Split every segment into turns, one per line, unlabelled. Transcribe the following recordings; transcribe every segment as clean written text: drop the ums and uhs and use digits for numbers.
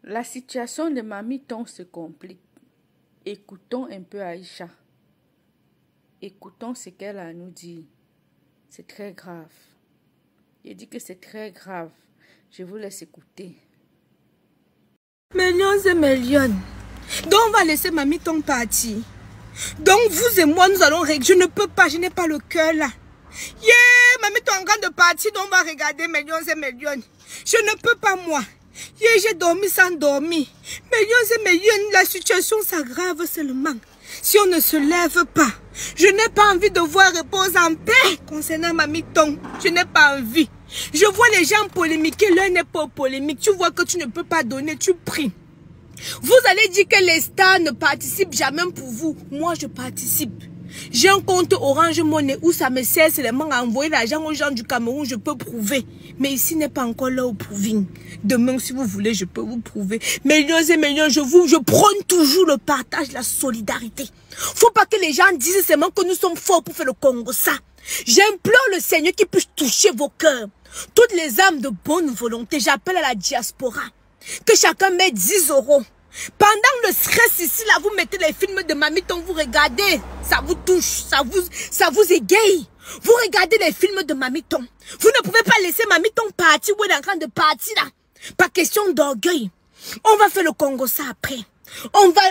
La situation de Mamie Ton se complique. Écoutons un peu Aïcha. Écoutons ce qu'elle a à nous dire. C'est très grave. Il dit que c'est très grave. Je vous laisse écouter.
Millions et millions. Donc on va laisser Mamie Ton partir. Donc vous et moi nous allons régler. Je ne peux pas, je n'ai pas le cœur là. Yeah, Mamie Ton en train de partir, donc on va regarder millions et millions. Je ne peux pas moi. Yeah, j'ai dormi sans dormir. Millions et millions, la situation s'aggrave seulement. Si on ne se lève pas, je n'ai pas envie de voir repose en paix concernant Mamie Ton. Je n'ai pas envie. Je vois les gens polémiquer, l'un n'est pas polémique. Tu vois que tu ne peux pas donner, tu pries. Vous allez dire que les stars ne participent jamais pour vous. Moi, je participe. J'ai un compte Orange Money où ça me sert seulement à envoyer l'argent aux gens du Cameroun. Je peux prouver. Mais ici n'est pas encore là au proving. Demain, si vous voulez, je peux vous prouver. Millions et millions, je prône toujours le partage, la solidarité. Faut pas que les gens disent seulement que nous sommes forts pour faire le Congo. Ça. J'implore le Seigneur qui puisse toucher vos cœurs. Toutes les âmes de bonne volonté, j'appelle à la diaspora. Que chacun mette 10 €. Pendant le stress ici, là, vous mettez les films de Mamie Ton, vous regardez. Ça vous touche, ça vous égaye. Vous regardez les films de Mamie Ton. Vous ne pouvez pas laisser Mamie Ton partir ou elle est en train de partir là. Pas question d'orgueil. On va faire le Congo ça après. On va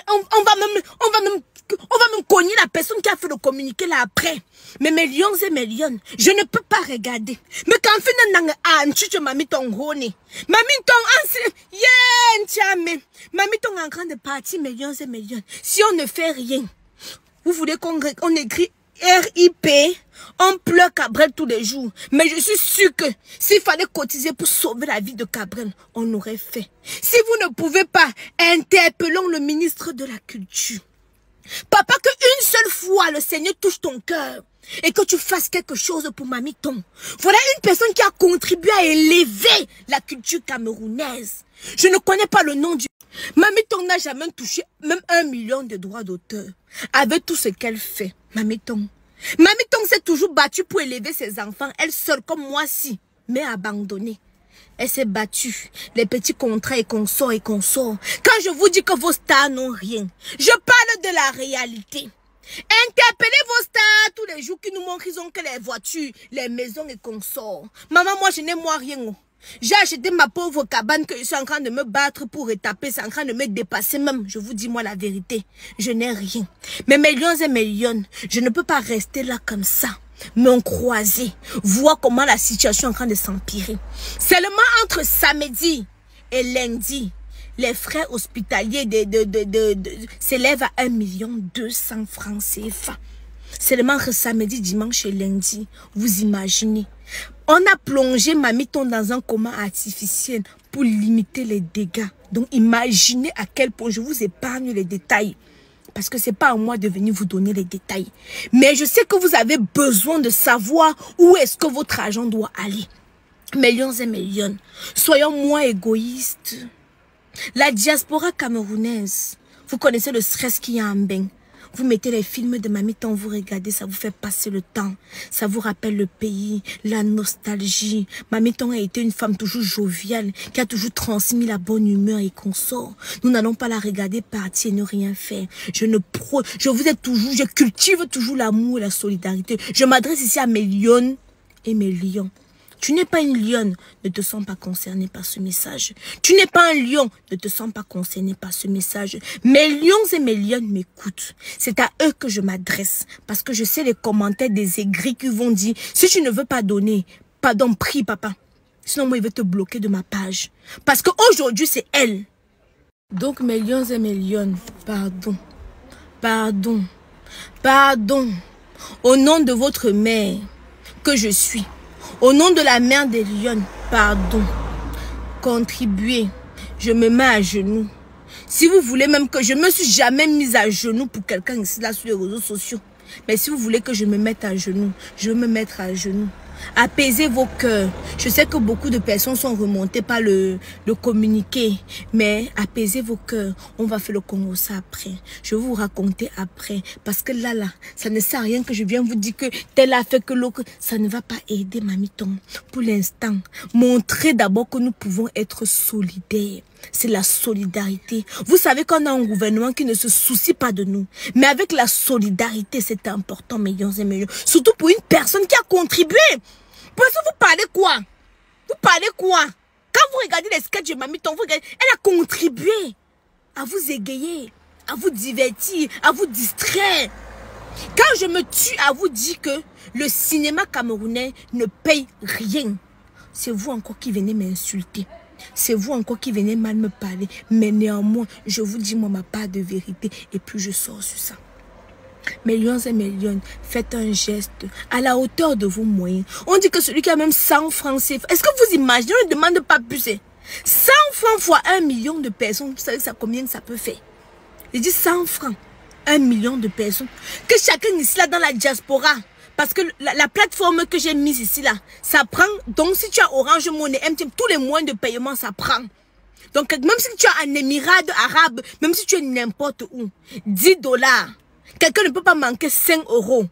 même cogner la personne qui a fait le communiqué là après. Mais millions et millions, je ne peux pas regarder. Mais quand on Mamie Ton Mamie Ton Mamie Ton en train de partir millions et millions. Si on ne fait rien, vous voulez qu'on écrit RIP, on pleure Cabrel tous les jours. Mais je suis sûre que s'il fallait cotiser pour sauver la vie de Cabrel, on aurait fait. Si vous ne pouvez pas, interpellons le ministre de la Culture. Papa, que une seule fois le Seigneur touche ton cœur et que tu fasses quelque chose pour Mamie Ton. Voilà une personne qui a contribué à élever la culture camerounaise. Je ne connais pas le nom du... Mamie Ton n'a jamais touché même 1 million de droits d'auteur. Avec tout ce qu'elle fait, Mamie Ton. Mamie Ton s'est toujours battue pour élever ses enfants, elle seule comme moi si, mais abandonnée. Elle s'est battue, les petits contrats et consorts. Quand je vous dis que vos stars n'ont rien, je parle de la réalité. Interpellez vos stars tous les jours qui nous montrent qu'ils ont que les voitures, les maisons et consorts. Maman, moi je n'ai moi rien. J'ai acheté ma pauvre cabane que je suis en train de me battre pour retaper, c'est en train de me dépasser même. Je vous dis moi la vérité, je n'ai rien. Mais millions et millions, je ne peux pas rester là comme ça. M'ont croisé, voir comment la situation est en train de s'empirer. Seulement entre samedi et lundi, les frais hospitaliers s'élèvent à 1 200 000 francs CFA. Seulement entre samedi, dimanche et lundi, vous imaginez. On a plongé Mamie Ton dans un coma artificiel pour limiter les dégâts. Donc imaginez à quel point je vous épargne les détails. Parce que ce n'est pas à moi de venir vous donner les détails. Mais je sais que vous avez besoin de savoir où est-ce que votre argent doit aller. Millions et millions. Soyons moins égoïstes. La diaspora camerounaise, vous connaissez le stress qu'il y a en bain. Vous mettez les films de Mamie Ton, vous regardez, ça vous fait passer le temps. Ça vous rappelle le pays, la nostalgie. Mamie Ton a été une femme toujours joviale, qui a toujours transmis la bonne humeur et consort. Nous n'allons pas la regarder partir et ne rien faire. Je cultive toujours l'amour et la solidarité. Je m'adresse ici à mes lionnes et mes lions. Tu n'es pas une lionne, ne te sens pas concerné par ce message. Tu n'es pas un lion, ne te sens pas concerné par ce message. Mes lions et mes lionnes m'écoutent. C'est à eux que je m'adresse. Parce que je sais les commentaires des aigris qui vont dire, si tu ne veux pas donner, pardon, prie papa. Sinon moi, il va te bloquer de ma page. Parce qu'aujourd'hui, c'est elle. Donc mes lions et mes lionnes, pardon. Pardon. Pardon. Au nom de votre mère que je suis. Au nom de la mère des lions, pardon, contribuez, je me mets à genoux. Si vous voulez même que je me suis jamais mise à genoux pour quelqu'un ici, là, sur les réseaux sociaux. Mais si vous voulez que je me mette à genoux, je vais me mettre à genoux. Apaisez vos cœurs. Je sais que beaucoup de personnes sont remontées par le communiqué. Mais apaisez vos cœurs. On va faire le Congo ça après. Je vais vous raconter après. Parce que là, ça ne sert à rien que je vienne vous dire que tel a fait que l'autre. Ça ne va pas aider Mamie Ton. Pour l'instant, montrez d'abord que nous pouvons être solidaires. c'est la solidarité. Vous savez qu'on a un gouvernement qui ne se soucie pas de nous. Mais avec la solidarité, c'est important, millions et millions. Surtout pour une personne qui a contribué. Parce que vous parlez quoi? Vous parlez quoi? Quand vous regardez les sketchs de Mamie Ton, vous regardez, elle a contribué à vous égayer, à vous divertir, à vous distraire. Quand je me tue à vous dire que le cinéma camerounais ne paye rien, c'est vous encore qui venez m'insulter. C'est vous encore qui venez mal me parler. Mais néanmoins, je vous dis moi ma part de vérité et puis je sors sur ça. Millions et millions, faites un geste à la hauteur de vos moyens. On dit que celui qui a même 100 francs, c'est... Est-ce que vous imaginez, on ne demande pas plus. 100 francs fois 1 million de personnes, vous savez ça, combien ça peut faire? Je dis 100 francs, 1 million de personnes. Que chacun ici là dans la diaspora, parce que la plateforme que j'ai mise ici là, ça prend, donc si tu as Orange Money, MTN, tous les moyens de paiement ça prend. Donc même si tu as un émirat arabe, même si tu es n'importe où, 10 $. Quelqu'un ne peut pas manquer 5 €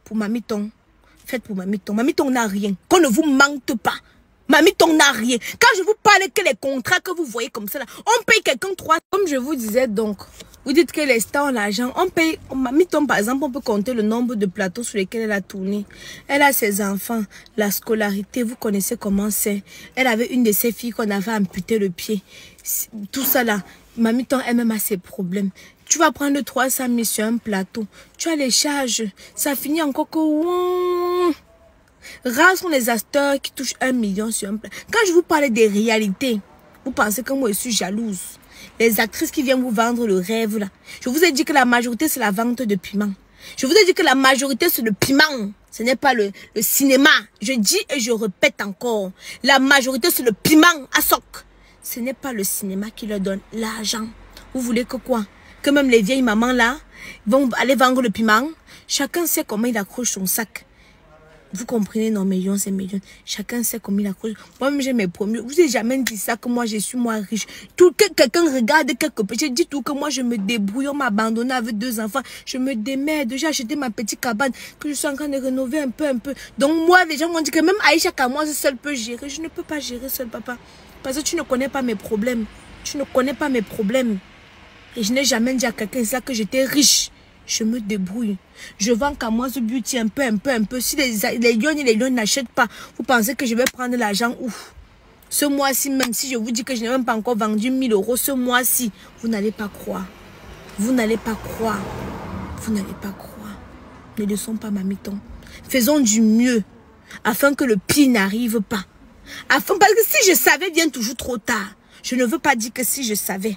pour Mamie Ton. Faites pour Mamie Ton. Mamie Ton n'a rien. Qu'on ne vous manque pas. Mamie Ton n'a rien. Quand je vous parle que les contrats que vous voyez comme ça, là, on paye quelqu'un 3. Comme je vous disais donc, vous dites que les stars ont l'argent. On paye, Mamie Ton par exemple, on peut compter le nombre de plateaux sur lesquels elle a tourné. Elle a ses enfants, la scolarité, vous connaissez comment c'est. Elle avait une de ses filles qu'on avait amputé le pied. Tout ça là, Mamie Ton elle-même a ses problèmes. Tu vas prendre 300 000 sur un plateau. Tu as les charges. Ça finit encore que... Rares sont les acteurs qui touchent 1 million sur un plateau. Quand je vous parle des réalités, vous pensez que moi je suis jalouse. Les actrices qui viennent vous vendre le rêve là. Je vous ai dit que la majorité c'est la vente de piment. Je vous ai dit que la majorité c'est le piment. Ce n'est pas le cinéma. Je dis et je répète encore. La majorité c'est le piment à soc. Ce n'est pas le cinéma qui leur donne l'argent. Vous voulez que quoi? Que même les vieilles mamans là vont aller vendre le piment. Chacun sait comment il accroche son sac. Vous comprenez, non, millions et millions. Chacun sait comment il accroche. Moi-même, j'ai mes premiers. Vous n'avez jamais dit ça, que moi, je suis moi riche. Tout que quelqu'un regarde quelque peu. J'ai dit tout que moi, je me débrouille. On m'a abandonné avec 2 enfants. Je me démerde. J'ai acheté ma petite cabane que je suis en train de rénover un peu. Donc, moi, les gens m'ont dit que même Aïcha Kamoise seule peut gérer. Je ne peux pas gérer seul, papa. Parce que tu ne connais pas mes problèmes. Tu ne connais pas mes problèmes. Et je n'ai jamais dit à quelqu'un ça que j'étais riche. Je me débrouille. Je vends Kamoise Beauty un peu. Si les lions et les lions n'achètent pas, vous pensez que je vais prendre l'argent où? Ce mois-ci, même si je vous dis que je n'ai même pas encore vendu 1 000 €, ce mois-ci, vous n'allez pas croire. Vous n'allez pas croire. Vous n'allez pas croire. Ne laissons pas Mamie Ton. Faisons du mieux afin que le pire n'arrive pas. Parce que si je savais, vient toujours trop tard. Je ne veux pas dire que si je savais.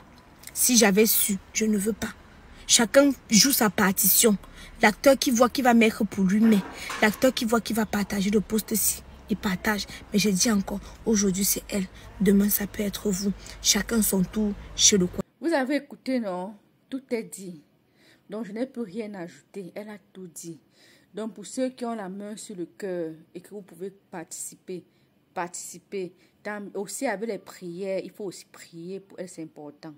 Si j'avais su, je ne veux pas. Chacun joue sa partition. L'acteur qui voit qui va mettre pour lui met. L'acteur qui voit qui va partager le poste-ci, il partage. Mais je dis encore, aujourd'hui c'est elle. Demain ça peut être vous. Chacun son tour chez le coin.
Vous avez écouté, non? Tout est dit. Donc je n'ai plus rien ajouter. Elle a tout dit. Donc pour ceux qui ont la main sur le cœur et que vous pouvez participer. Aussi avec les prières, il faut aussi prier pour elle, c'est important.